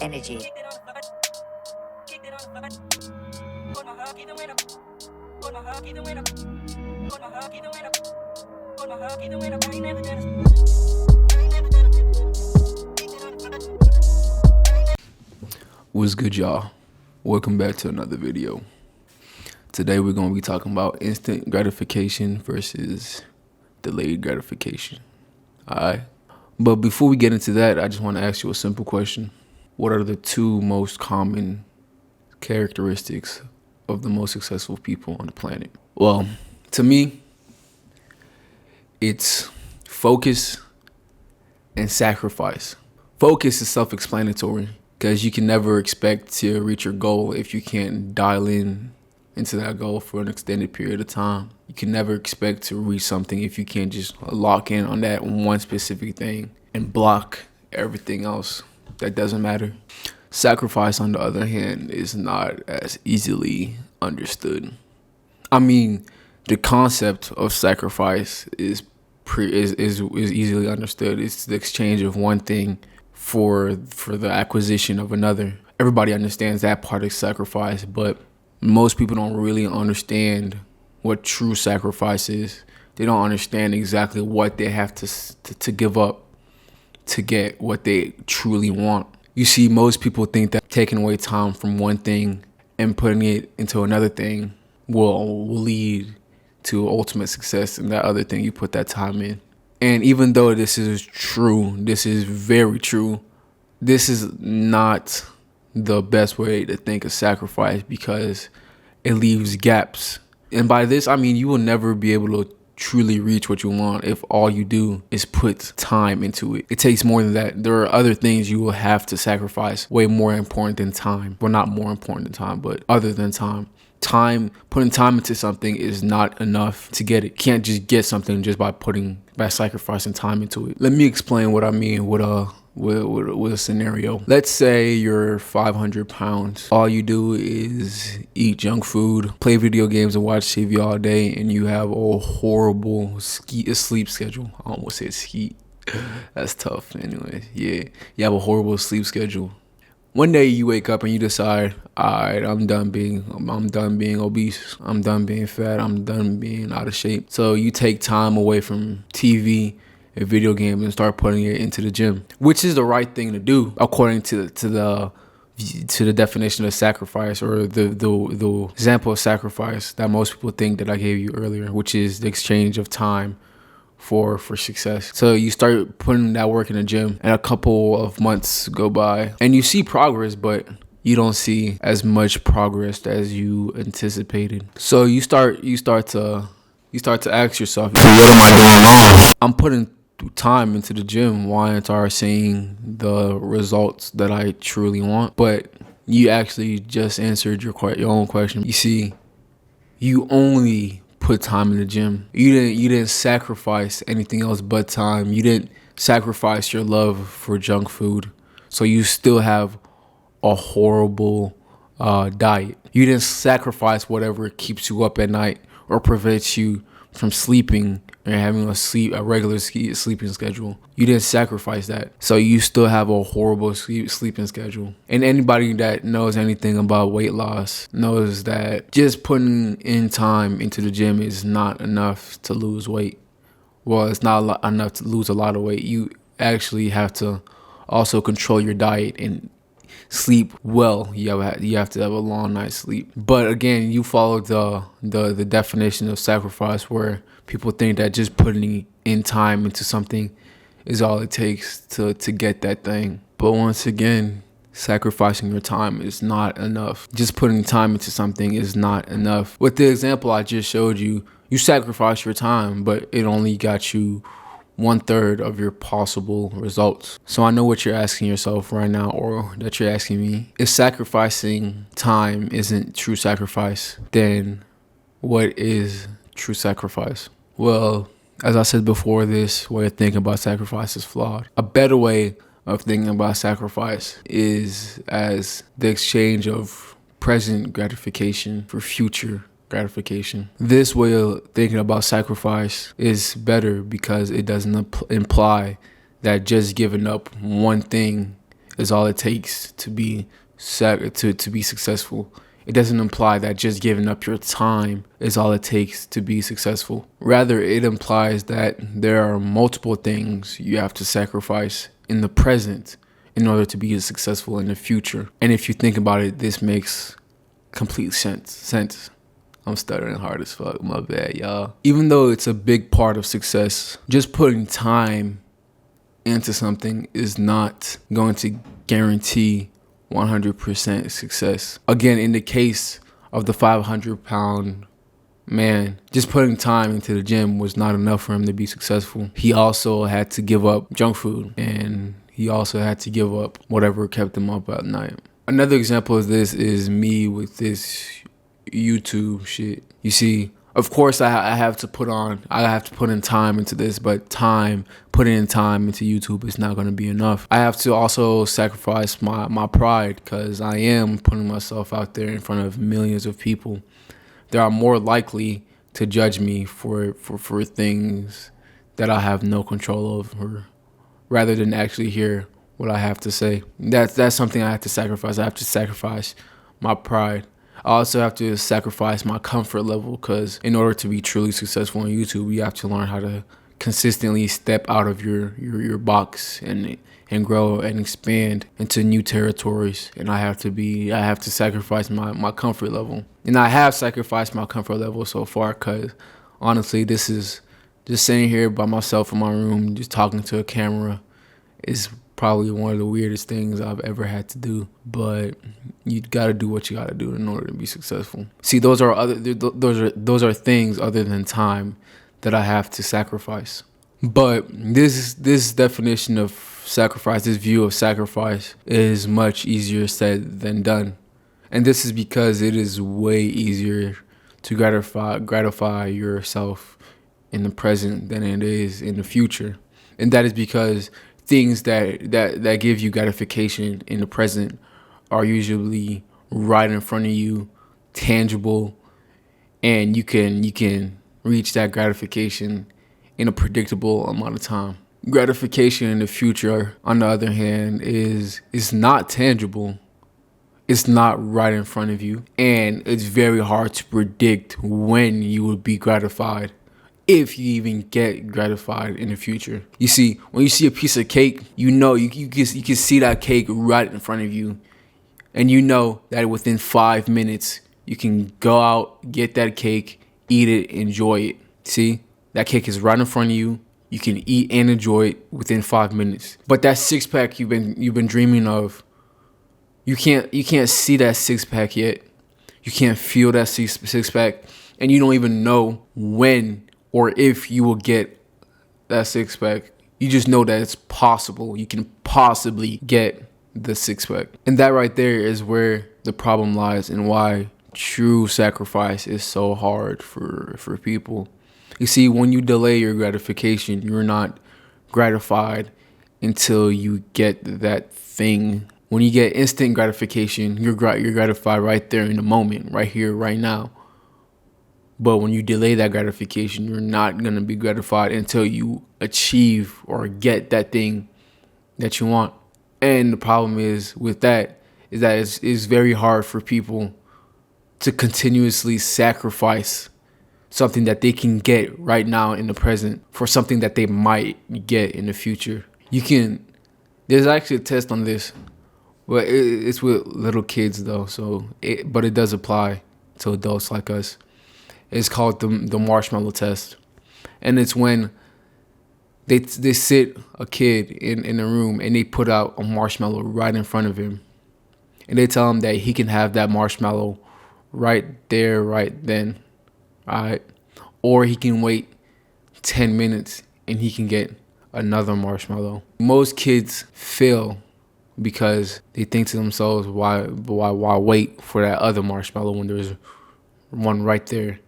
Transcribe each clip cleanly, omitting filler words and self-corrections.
Energy. What's good, y'all? Welcome back to another video. Today we're going to be talking about instant gratification versus delayed gratification. Alright? But before we get into that, I just want to ask you a simple question. What are the two most common characteristics of the most successful people on the planet? Well, to me, it's focus and sacrifice. Focus is self-explanatory because you can never expect to reach your goal if you can't dial into that goal for an extended period of time. You can never expect to reach something if you can't just lock in on that one specific thing and block everything else that doesn't matter. Sacrifice, on the other hand, is not as easily understood. I mean, the concept of sacrifice is easily understood. It's the exchange of one thing for the acquisition of another. Everybody understands that part of sacrifice, but most people don't really understand what true sacrifice is. They don't understand exactly what they have to give up to get what they truly want. You see, most people think that taking away time from one thing and putting it into another thing will lead to ultimate success in that other thing you put that time in. And even though this is true, this is very true, this is not the best way to think of sacrifice because it leaves gaps. And by this, I mean you will never be able to truly reach what you want if all you do is put time into it. It takes more than that. There are other things you will have to sacrifice way more important than time. Well, not more important than time, but other than time. Putting time into something is not enough to get it. You can't just get something just by sacrificing time into it. Let me explain what I mean with a scenario. Let's say you're 500 pounds. All you do is eat junk food, play video games, and watch TV all day, and you have a horrible sleep schedule. I almost said skeet. That's tough. Anyway, yeah, you have a horrible sleep schedule. One day you wake up and you decide, all right, I'm done being obese. I'm done being fat. I'm done being out of shape. So you take time away from TV and video games and start putting it into the gym, which is the right thing to do according to the definition of sacrifice, or the example of sacrifice that most people think that I gave you earlier, which is the exchange of time for success. So you start putting that work in the gym, and a couple of months go by and you see progress, but you don't see as much progress as you anticipated. So you start to ask yourself, what am I doing wrong? I'm putting time into the gym. Why aren't I seeing the results that I truly want? But you actually just answered your own question. You see, you only put time in the gym. You didn't sacrifice anything else but time. You didn't sacrifice your love for junk food. So you still have a horrible diet. You didn't sacrifice whatever keeps you up at night or prevents you from sleeping and having a regular sleeping schedule. You didn't sacrifice that. So you still have a horrible sleeping schedule. And anybody that knows anything about weight loss knows that just putting in time into the gym is not enough to lose weight. Well, it's not enough to lose a lot of weight. You actually have to also control your diet and sleep well. You have to have a long night's sleep. But again, you follow the definition of sacrifice, where people think that just putting in time into something is all it takes to get that thing. But once again, sacrificing your time is not enough. Just putting time into something is not enough. With the example I just showed you, you sacrificed your time, but it only got you 1/3 of your possible results. So I know what you're asking yourself right now, or that you're asking me. If sacrificing time isn't true sacrifice, then what is true sacrifice? Well, as I said before, this way of thinking about sacrifice is flawed. A better way of thinking about sacrifice is as the exchange of present gratification for future gratification. This way of thinking about sacrifice is better because it doesn't imply that just giving up one thing is all it takes to be to be successful. It doesn't imply that just giving up your time is all it takes to be successful. Rather, it implies that there are multiple things you have to sacrifice in the present in order to be successful in the future. And if you think about it, this makes complete sense. I'm stuttering hard as fuck, my bad, y'all. Even though it's a big part of success, just putting time into something is not going to guarantee 100% success. Again, in the case of the 500-pound man, just putting time into the gym was not enough for him to be successful. He also had to give up junk food, and he also had to give up whatever kept him up at night. Another example of this is me with this YouTube shit. You see, of course I have to put in time into this, but putting in time into YouTube is not going to be enough. I have to also sacrifice my pride, because I am putting myself out there in front of millions of people that are more likely to judge me for things that I have no control over, rather than actually hear what I have to say. That's something I have to sacrifice. I have to sacrifice my pride. I also have to sacrifice my comfort level, because in order to be truly successful on YouTube, you have to learn how to consistently step out of your box and grow and expand into new territories. And I have to sacrifice my comfort level. And I have sacrificed my comfort level so far, because honestly, this is just sitting here by myself in my room, just talking to a camera, is probably one of the weirdest things I've ever had to do. But you got to do what you got to do in order to be successful. See, those are things other than time that I have to sacrifice. But this definition of sacrifice, this view of sacrifice, is much easier said than done. And this is because it is way easier to gratify yourself in the present than it is in the future. And that is because things that give you gratification in the present are usually right in front of you, tangible, and you can reach that gratification in a predictable amount of time. Gratification in the future, on the other hand, is not tangible. It's not right in front of you, and it's very hard to predict when you will be gratified, if you even get gratified in the future. You see, when you see a piece of cake, you know you can see that cake right in front of you, and you know that within 5 minutes you can go out, get that cake, eat it, enjoy it. See, that cake is right in front of you. You can eat and enjoy it within 5 minutes. But that six pack you've been dreaming of, you can't see that six pack yet. You can't feel that six pack, and you don't even know when or if you will get that six pack. You just know that it's possible. You can possibly get the six pack. And that right there is where the problem lies, and why true sacrifice is so hard for people. You see, when you delay your gratification, you're not gratified until you get that thing. When you get instant gratification, you're gratified right there in the moment, right here, right now. But when you delay that gratification, you're not going to be gratified until you achieve or get that thing that you want. And the problem is with that is that it's very hard for people to continuously sacrifice something that they can get right now in the present for something that they might get in the future. There's actually a test on this, but it's with little kids though. But it does apply to adults like us. It's called the marshmallow test. And it's when they sit a kid in a room and they put out a marshmallow right in front of him. And they tell him that he can have that marshmallow right there, right then. All right. Or he can wait 10 minutes and he can get another marshmallow. Most kids fail because they think to themselves, why wait for that other marshmallow when there's one right there,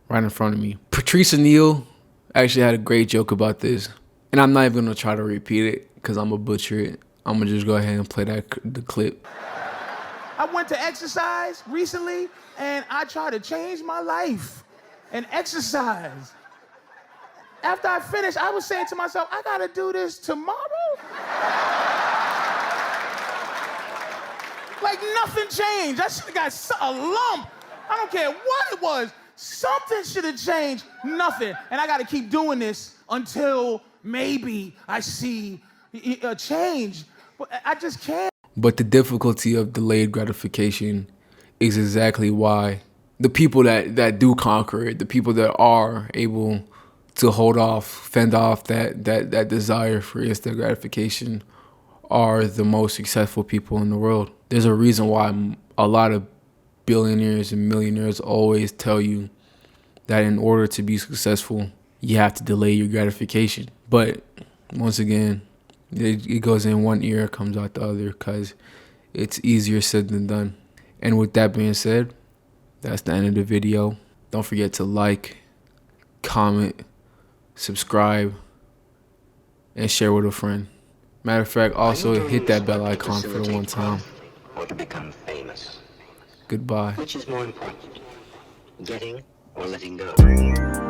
right in front of me? Patrice O'Neal actually had a great joke about this. And I'm not even going to try to repeat it because I'm going to butcher it. I'm going to just go ahead and play the clip. I went to exercise recently, and I tried to change my life and exercise. After I finished, I was saying to myself, I gotta do this tomorrow? Like nothing changed. I should have got a lump. I don't care what it was. Something should have changed. Nothing. And I gotta keep doing this until maybe I see a change. But I just can't. But the difficulty of delayed gratification is exactly why the people that do conquer it, the people that are able to fend off that desire for instant gratification, are the most successful people in the world. There's a reason why a lot of billionaires and millionaires always tell you that in order to be successful, you have to delay your gratification. But once again, it goes in one ear, comes out the other, because it's easier said than done. And with that being said, that's the end of the video. Don't forget to like, comment, subscribe, and share with a friend. Matter of fact, also hit that bell icon for the one time. Or to become famous. Goodbye. Which is more important, getting or letting go?